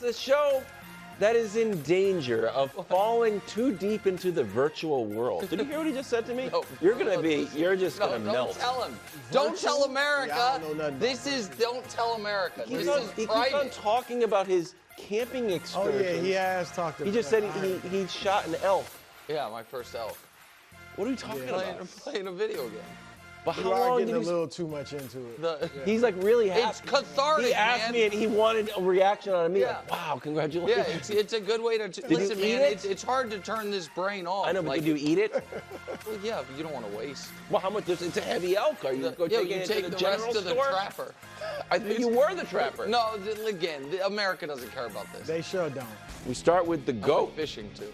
the show that is in danger of falling too deep into the virtual world. Did you hear what he just said to me? No, you're just gonna melt. Don't tell him. Don't tell America. Yeah, I don't know nothing This is Don't Tell America. He This keeps is on private. talking about his camping Oh, excursion. yeah, he has talked about He just said he shot an elk. Yeah, my first elk. What are you talking about? I'm playing a video game. But You how are long getting did a he... little too much into it. He's like really happy. It's cathartic, He asked man. me and he wanted a reaction out of me. Yeah. Like, wow, congratulations. Yeah, it's a good way to you listen, eat man. it? It's hard to turn this brain off. I know, but like, did you eat it? Well, yeah, but you don't want to waste. Well, how much? It's a heavy elk. Are you Yeah, taking you it take to the the general rest of the store? trapper. I think you were the trapper. No, again, America doesn't care about this. They sure don't. We start with the Go GOAT, fishing too.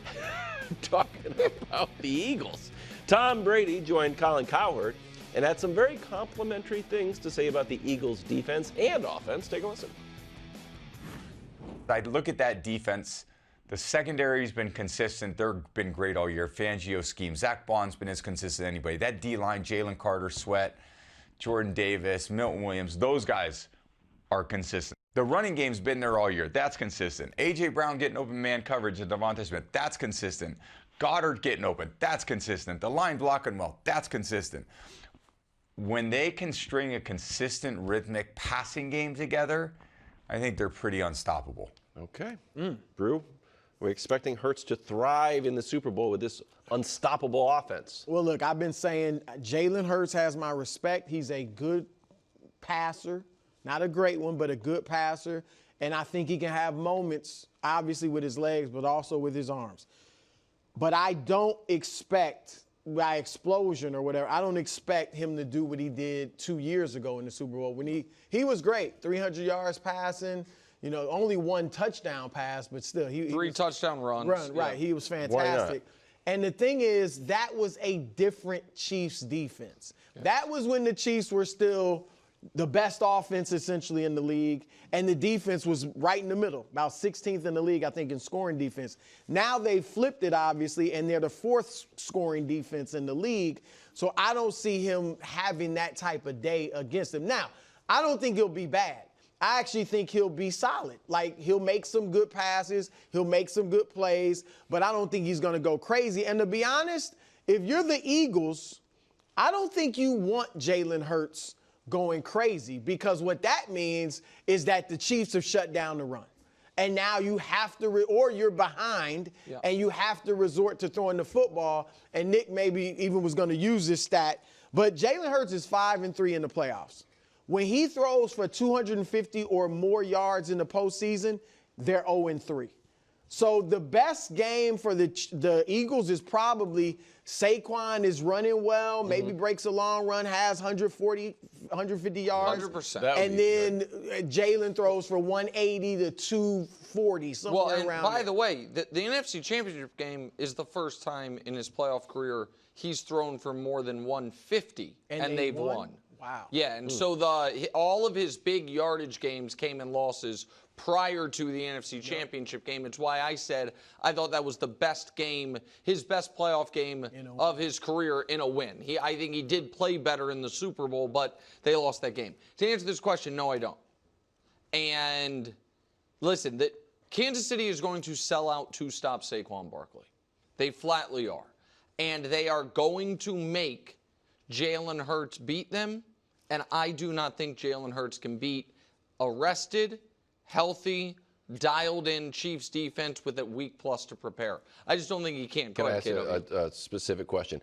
talking about the Eagles. Tom Brady joined Colin Cowherd and had some very complimentary things to say about the Eagles' defense and offense. Take a listen. I look at that defense. The secondary's been consistent. They've been great all year. Fangio scheme. Zach Bond's been as consistent as anybody. That D-line, Jalen Carter, Sweat, Jordan Davis, Milton Williams, those guys are consistent. The running game's been there all year. That's consistent. A.J. Brown getting open man coverage and Devontae Smith. That's consistent. Goddard getting open. That's consistent. The line blocking well. That's consistent. When they can string a consistent rhythmic passing game together, I think they're pretty unstoppable. Okay. Brew, we're expecting Hurts to thrive in the Super Bowl with this unstoppable offense. Well, look, I've been saying Jalen Hurts has my respect. He's a good passer. Not a great one, but a good passer. And I think he can have moments, obviously, with his legs, but also with his arms. But I don't expect, by explosion or whatever, I don't expect him to do what he did 2 years ago in the Super Bowl. When he was great, 300 yards passing, you know, only one touchdown pass, but still. Three touchdown runs. Right, he was fantastic. And the thing is, that was a different Chiefs defense. Yeah. That was when the Chiefs were still the best offense essentially in the league, and the defense was right in the middle, about 16th in the league, I think, in scoring defense. Now they flipped it, obviously, and they're the fourth scoring defense in the league, so I don't see him having that type of day against them. Now, I don't think he'll be bad. I actually think he'll be solid. Like, he'll make some good passes, he'll make some good plays, but I don't think he's going to go crazy. And to be honest, if you're the Eagles, I don't think you want Jalen Hurts going crazy, because what that means is that the Chiefs have shut down the run. And now you have to, or you're behind, and you have to resort to throwing the football. And Nick maybe even was going to use this stat, but Jalen Hurts is 5-3 in the playoffs. When he throws for 250 or more yards in the postseason, they're 0-3. So the best game for the Eagles is probably Saquon is running well, maybe breaks a long run, has 140, 150 yards. 100%. And then Jalen throws for 180 to 240, somewhere well, and around by there. the way, the NFC Championship game is the first time in his playoff career he's thrown for more than 150, and they've won. Wow. Yeah, and so all of his big yardage games came in losses prior to the NFC Championship game. It's why I said I thought that was the best game, his best playoff game of his career in a win. I think he did play better in the Super Bowl, but they lost that game. To answer this question, no, I don't. And listen, Kansas City is going to sell out to stop Saquon Barkley. They flatly are. And they are going to make Jalen Hurts beat them. And I do not think Jalen Hurts can beat a rested, healthy, dialed-in Chiefs defense with a week plus to prepare. I just don't think he can. Can I ask a specific question?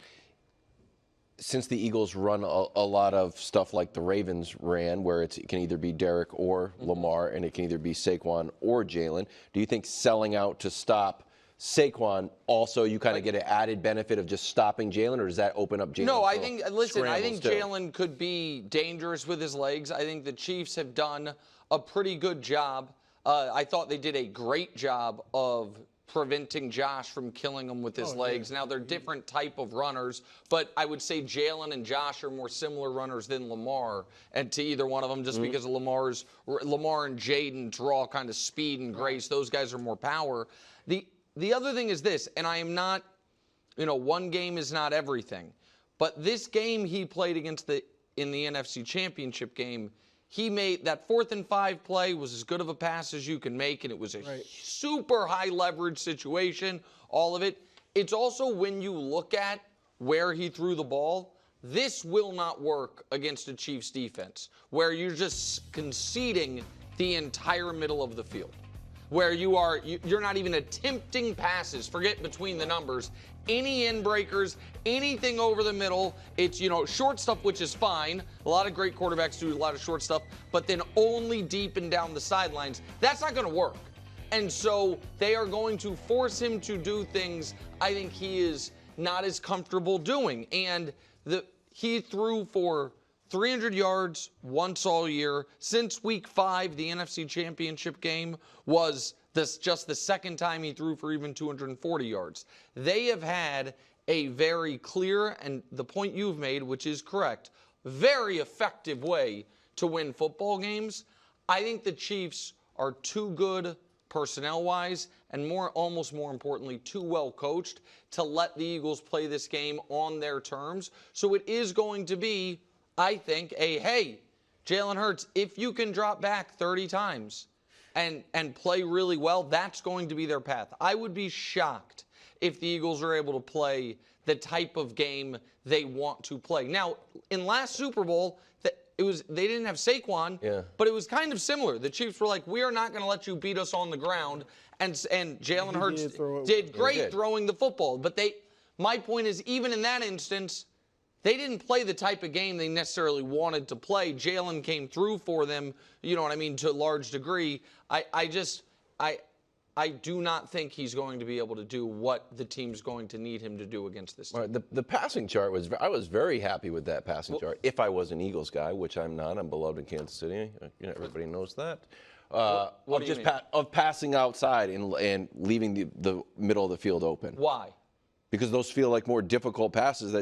Since the Eagles run a lot of stuff like the Ravens ran, where it can either be Derek or Lamar, and it can either be Saquon or Jalen, do you think selling out to stop Saquon also you kind of get an added benefit of just stopping Jalen, or does that open up Jalen? No, I think, listen, I think too? Jalen could be dangerous with his legs. I think the Chiefs have done a pretty good job. I thought they did a great job of preventing Josh from killing him with his legs. Now, they're different type of runners, but I would say Jalen and Josh are more similar runners than Lamar, and to either one of them, just because of Lamar and Jaden draw kind of speed and grace. Those guys are more power. The other thing is this, and I am not, one game is not everything, but this game he played in the NFC Championship game, he made that 4th and 5 play was as good of a pass as you can make, and it was a super high leverage situation, all of it. It's also when you look at where he threw the ball, this will not work against a Chiefs defense, where you're just conceding the entire middle of the field, where you're not even attempting passes. Forget between the numbers. Any end breakers, anything over the middle. It's, short stuff, which is fine. A lot of great quarterbacks do a lot of short stuff, but then only deep and down the sidelines. That's not going to work. And so they are going to force him to do things I think he is not as comfortable doing. And he threw for 300 yards once all year. Since week 5, the NFC Championship game was just the second time he threw for even 240 yards. They have had a very clear, and the point you've made, which is correct, very effective way to win football games. I think the Chiefs are too good personnel-wise, and almost more importantly, too well coached to let the Eagles play this game on their terms. So it is going to be, I think, hey, Jalen Hurts, if you can drop back 30 times and play really well, that's going to be their path. I would be shocked if the Eagles are able to play the type of game they want to play. Now, in last Super Bowl, they didn't have Saquon, but it was kind of similar. The Chiefs were like, we are not going to let you beat us on the ground, and Jalen Hurts did great throwing the football. But my point is, even in that instance, they didn't play the type of game they necessarily wanted to play. Jalen came through for them, to a large degree. I do not think he's going to be able to do what the team's going to need him to do against this team. All right, the passing chart I was very happy with that passing chart. If I was an Eagles guy, which I'm not, I'm beloved in Kansas City. Everybody knows that. What do you mean? Of passing outside and leaving the middle of the field open. Why? Because those feel like more difficult passes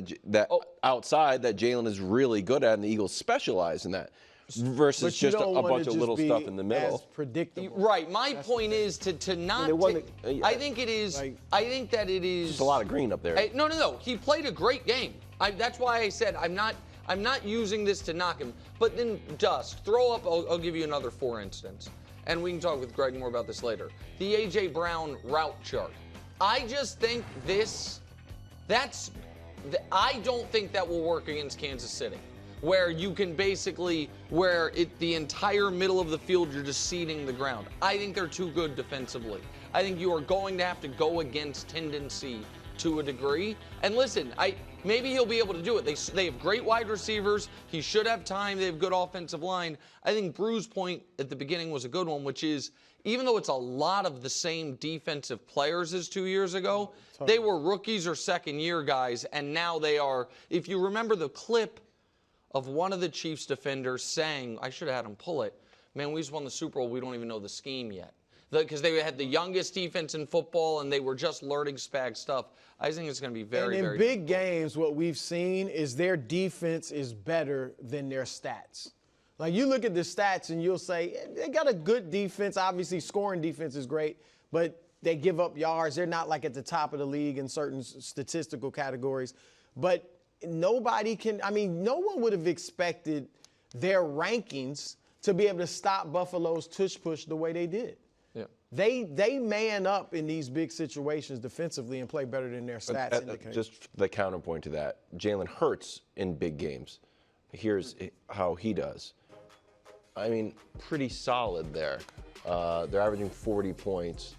outside that Jalen is really good at, and the Eagles specialize in that. Versus just a bunch of little stuff in the middle. As predictable. Right. My point is to not. I think it is. I think that it is. Just a lot of green up there. No. He played a great game. That's why I said I'm not using this to knock him. But then throw up. I'll give you another for instance, and we can talk with Greg more about this later. The A.J. Brown route chart. I just think I don't think that will work against Kansas City, where you can basically, the entire middle of the field, you're just seeding the ground. I think they're too good defensively. I think you are going to have to go against tendency to a degree. And listen, maybe he'll be able to do it. They have great wide receivers. He should have time. They have good offensive line. I think Bruce's point at the beginning was a good one, which is, even though it's a lot of the same defensive players as 2 years ago, they were rookies or second-year guys, and now they are. If you remember the clip of one of the Chiefs defenders saying, I should have had him pull it, man, we just won the Super Bowl, we don't even know the scheme yet. Because they had the youngest defense in football, and they were just learning spag stuff. I think it's going to be very, and in big games, what we've seen is their defense is better than their stats. Like, you look at the stats, and you'll say, they got a good defense. Obviously, scoring defense is great, but they give up yards. They're not, like, at the top of the league in certain statistical categories. But no one would have expected their rankings to be able to stop Buffalo's tush push the way they did. Yeah. They man up in these big situations defensively and play better than their stats indicate. Just the counterpoint to that, Jalen Hurts in big games. Here's how he does. Pretty solid there. They're averaging 40 points.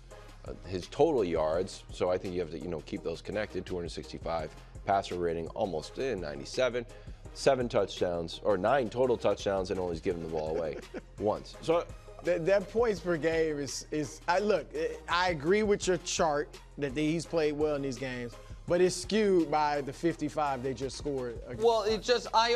His total yards, so I think you have to keep those connected, 265. Passer rating almost 97. 7 touchdowns, or 9 total touchdowns, and only given the ball away once. So that points per game is I agree with your chart that he's played well in these games, but it's skewed by the 55 they just scored. Well, it's just I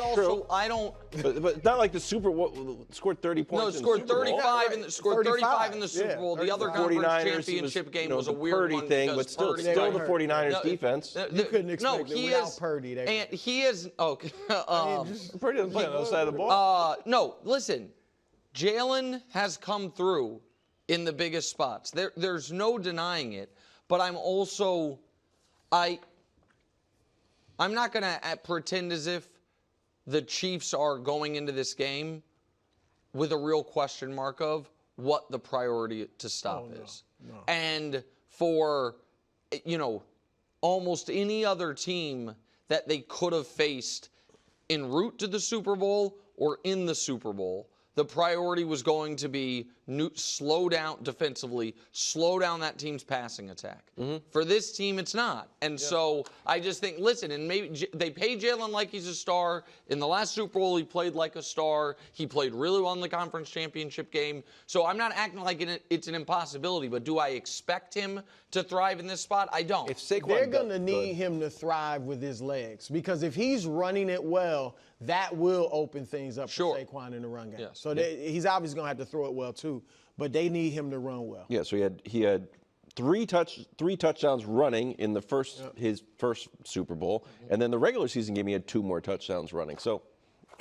don't. But not like the scored 30 points. No, in scored the Super Bowl. 35 in the 35 in the Super Bowl. The other conference 49ers, championship game was a the weird Purdy one thing, but still the 49ers defense. You couldn't expect it without Purdy. And he is Purdy doesn't play on the other side of the ball. No, listen, Jalen has come through in the biggest spots. There's no denying it. But I'm also, I'm not going to pretend as if the Chiefs are going into this game with a real question mark of what the priority to stop is. No. And for, almost any other team that they could have faced en route to the Super Bowl or in the Super Bowl, the priority was going to be slow down defensively, slow down that team's passing attack. For this team, it's not. And so I just think, listen, and maybe they pay Jalen like he's a star. In the last Super Bowl, he played like a star. He played really well in the conference championship game. So I'm not acting like it's an impossibility, but do I expect him to thrive in this spot? I don't. They're going to need him to thrive with his legs, because if he's running it well, that will open things up for Saquon in the run game. Yes. So he's obviously going to have to throw it well too, but they need him to run well. Yeah, so he had three touchdowns running in his first Super Bowl, and then the regular season game he had 2 more touchdowns running. So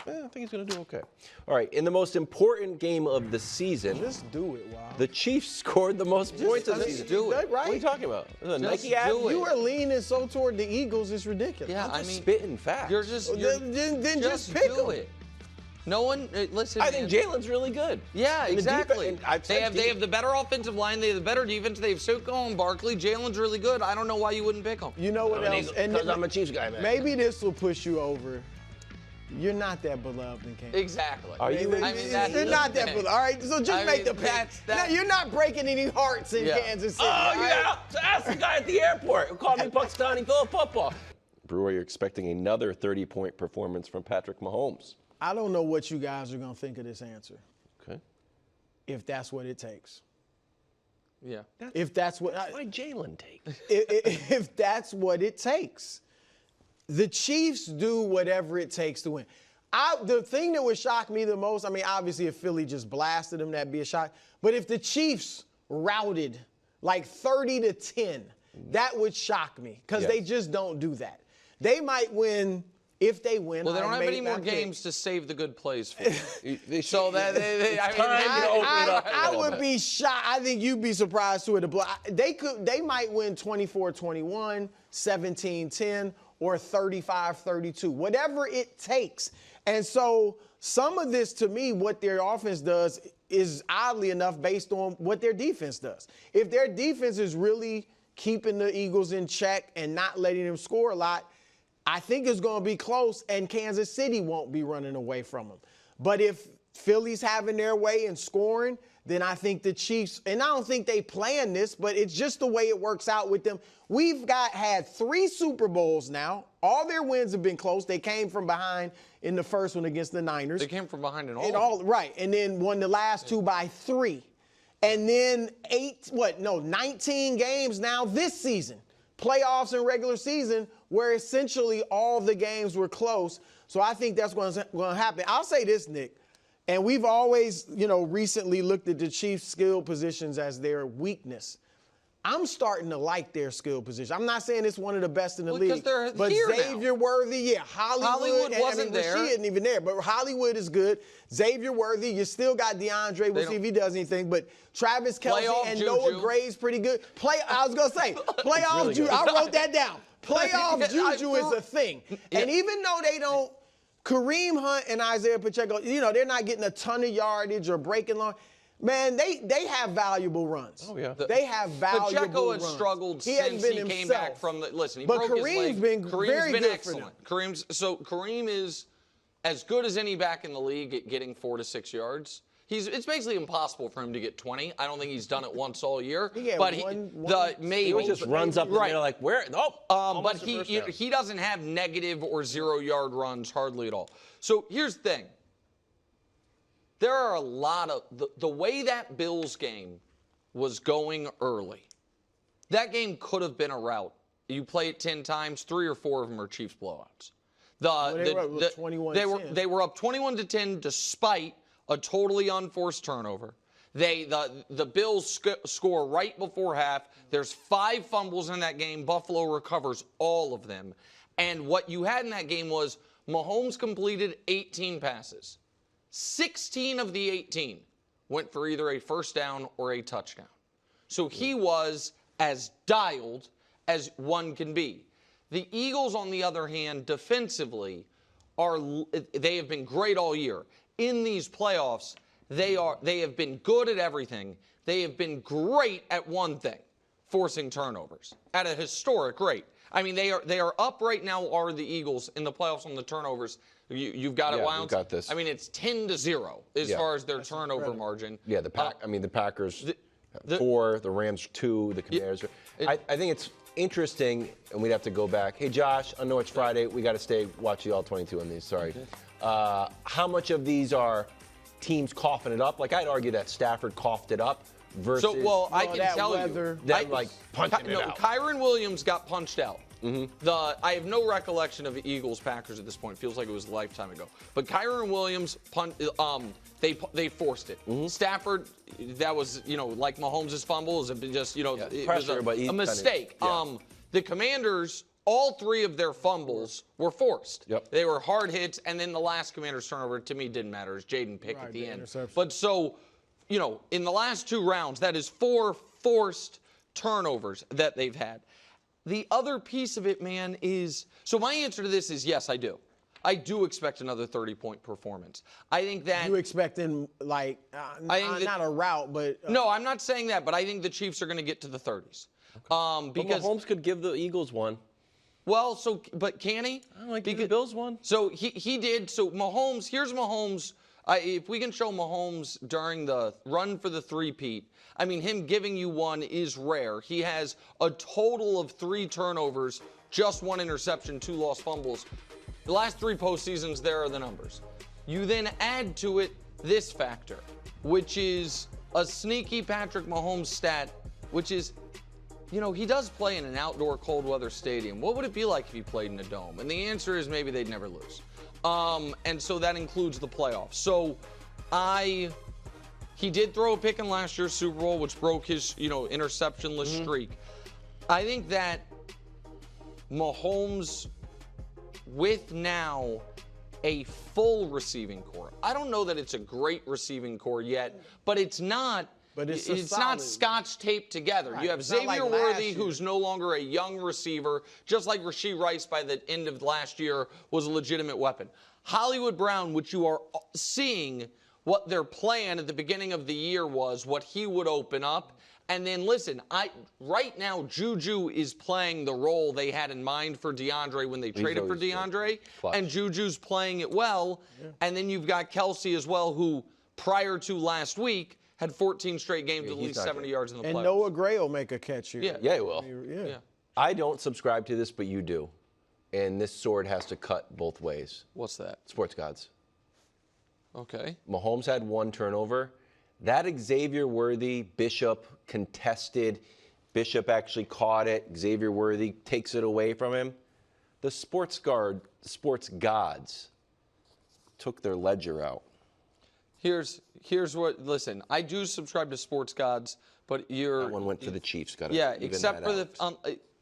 I think he's going to do okay. All right, in the most important game of the season, Just do it, Wow. the Chiefs scored the most points of the season. do it. Right? What are you talking about? Nike ad? do it. You are leaning so toward the Eagles, it's ridiculous. Yeah, I'm just spitting facts. You're just Then just pick do them. it. No one listen. I think Jalen's really good. Yeah, And the exactly. defense- They have the better offensive line. They have the better defense. They have Saquon Barkley. Jalen's really good. I don't know why you wouldn't pick him. You know what else? Because I'm a Chiefs guy, man. Maybe this will push you over. You're not that beloved in Kansas. Exactly. Are you? I mean, that's You're the not that thing. beloved. All right, so just make the pick. that's- No, you're not breaking any hearts in Yeah. Kansas City. Oh, all right? yeah. So ask the guy at the airport who called me Pakistani football. Brewer, you're expecting another 30-point performance from Patrick Mahomes. I don't know what you guys are going to think of this answer, Okay. if that's what it takes. Yeah. If that's what Why Jalen take? if that's what it takes. The Chiefs do whatever it takes to win. The thing that would shock me the most, I mean, obviously if Philly just blasted them, that'd be a shock. But if the Chiefs routed like 30-10, that would shock me, because they just don't do that. They might win. If they win, Well, they don't have any more games to save the good plays for. So that I would be shocked. I think you'd be surprised too. They might win 24-21, 17-10, or 35-32, whatever it takes. And so some of this, to me, what their offense does is oddly enough based on what their defense does. If their defense is really keeping the Eagles in check and not letting them score a lot, I think it's going to be close, and Kansas City won't be running away from them. But if Philly's having their way and scoring, then I think the Chiefs, and I don't think they planned this, but it's just the way it works out with them. We've had 3 Super Bowls now. All their wins have been close. They came from behind in the first one against the Niners. They came from behind in all. Right, and then won the last 2 by 3. And then 19 games now this season. Playoffs and regular season, where essentially all the games were close. So I think that's going to happen. I'll say this, Nick, and we've always, recently looked at the Chiefs' skill positions as their weakness. I'm starting to like their skill position. I'm not saying it's one of the best in the league. They're but here Xavier now. Worthy, Hollywood wasn't there. She isn't even there, but Hollywood is good. Xavier Worthy, you still got DeAndre. We'll see if he does anything. But Travis Kelce and Juju. Noah Gray's pretty good. I was going to say, playoff really Juju. good. I wrote that down. Playoff Juju is a thing. And even though they don't, Kareem Hunt and Isaiah Pacheco, they're not getting a ton of yardage or breaking long. Man, they have valuable runs. Oh, yeah. They have valuable Pacheco runs. has struggled hasn't since been he came himself. back from the. Listen, he But broke his Kareem's leg. been Kareem's very been good excellent. for them. Kareem is as good as any back in the league at getting 4 to 6 yards. It's basically impossible for him to get 20. I don't think he's done it once all year. He had but He just runs up the middle like, where? Oh, but he doesn't have negative or 0-yard runs hardly at all. So here's the thing. There are a lot of the way that Bills game was going early. That game could have been a rout. You play it 10 times, 3 or 4 of them are Chiefs blowouts. They were up 21-10. They were up 21-10 despite a totally unforced turnover. The Bills score right before half. There's 5 fumbles in that game. Buffalo recovers all of them. And what you had in that game was Mahomes completed 18 passes. 16 of the 18 went for either a first down or a touchdown. So he was as dialed as one can be. The Eagles, on the other hand, defensively, they have been great all year. In these playoffs, They have been good at everything. They have been great at one thing, forcing turnovers at a historic rate. I mean, they are up right now, are the Eagles, in the playoffs on the turnovers. You've got it, Wilds? We've got this. I mean, it's 10-0 as far as their turnover margin. Yeah, the Packers 4, the Rams 2, the Commanders. I think it's interesting, and we'd have to go back. Hey, Josh, I know it's Friday. We got to watch the all 22 on these. Sorry. Okay. How much of these are teams coughing it up? Like, I'd argue that Stafford coughed it up versus. I can tell you that punching it out. Kyron Williams got punched out. I have no recollection of the Eagles-Packers at this point. Feels like it was a lifetime ago. But Kyron Williams, they forced it. Stafford, that was, like Mahomes' fumbles, it just, it was a mistake. The Commanders, all 3 of their fumbles were forced. Yep. They were hard hits, and then the last Commanders turnover, to me, didn't matter. It was Jaden Pick at the end. But so, in the last 2 rounds, that is 4 forced turnovers that they've had. The other piece of it, man, is – so my answer to this is yes, I do. I do expect another 30-point performance. I think that – You expecting, not a rout, but no, I'm not saying that, but I think the Chiefs are going to get to the 30s. Because but Mahomes could give the Eagles one. Well, but can he? I don't give the Bills one. So he did. So Mahomes – here's Mahomes – if we can show Mahomes during the run for the three-peat, I mean, him giving you one is rare. He has a total of 3 turnovers, just 1 interception, 2 lost fumbles. The last 3 postseasons, there are the numbers. You then add to it this factor, which is a sneaky Patrick Mahomes stat, which is, he does play in an outdoor cold weather stadium. What would it be like if he played in a dome? And the answer is maybe they'd never lose. And so that includes the playoffs. So he did throw a pick in last year's Super Bowl, which broke his, interceptionless streak. I think that Mahomes, with now a full receiving core, I don't know that it's a great receiving core yet, but it's not. But it's not scotch taped together. Right. You have Xavier Worthy, who's no longer a young receiver, just like Rashee Rice by the end of last year was a legitimate weapon. Hollywood Brown, which you are seeing what their plan at the beginning of the year was, what he would open up. And then listen, right now Juju is playing the role they had in mind for DeAndre when they traded for DeAndre, and Juju's playing it well. Yeah. And then you've got Kelsey as well, who prior to last week had 14 straight games at least 70 yards in the playoffs. And Noah Gray will make a catch here. Yeah, he will. Yeah. I don't subscribe to this, but you do. And this sword has to cut both ways. What's that? Sports gods. Okay. Mahomes had 1 turnover. That Xavier Worthy, Bishop contested. Bishop actually caught it. Xavier Worthy takes it away from him. The sports gods took their ledger out. Here's what. Listen, I do subscribe to sports gods, but that one went to the Chiefs. Except for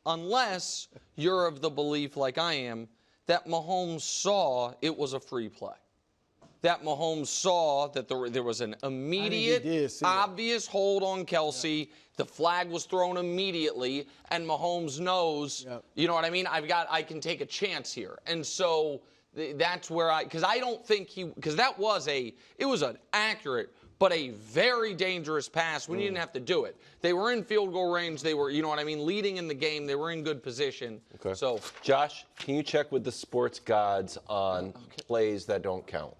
unless you're of the belief, like I am, that Mahomes saw it was a free play. That Mahomes saw that there was an immediate, obvious hold on Kelsey. Yeah. The flag was thrown immediately, and Mahomes knows. Yep. You know what I mean? I can take a chance here, and so. That's where because I don't think because that was it was an accurate but a very dangerous pass when you didn't have to do it. They were in field goal range. They were, leading in the game. They were in good position. Okay. So, Josh, can you check with the sports gods on plays that don't count,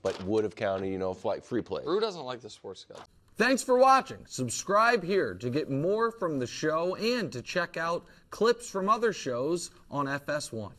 but would have counted, like free plays? Brew doesn't like the sports gods. Thanks for watching. Subscribe here to get more from the show and to check out clips from other shows on FS1.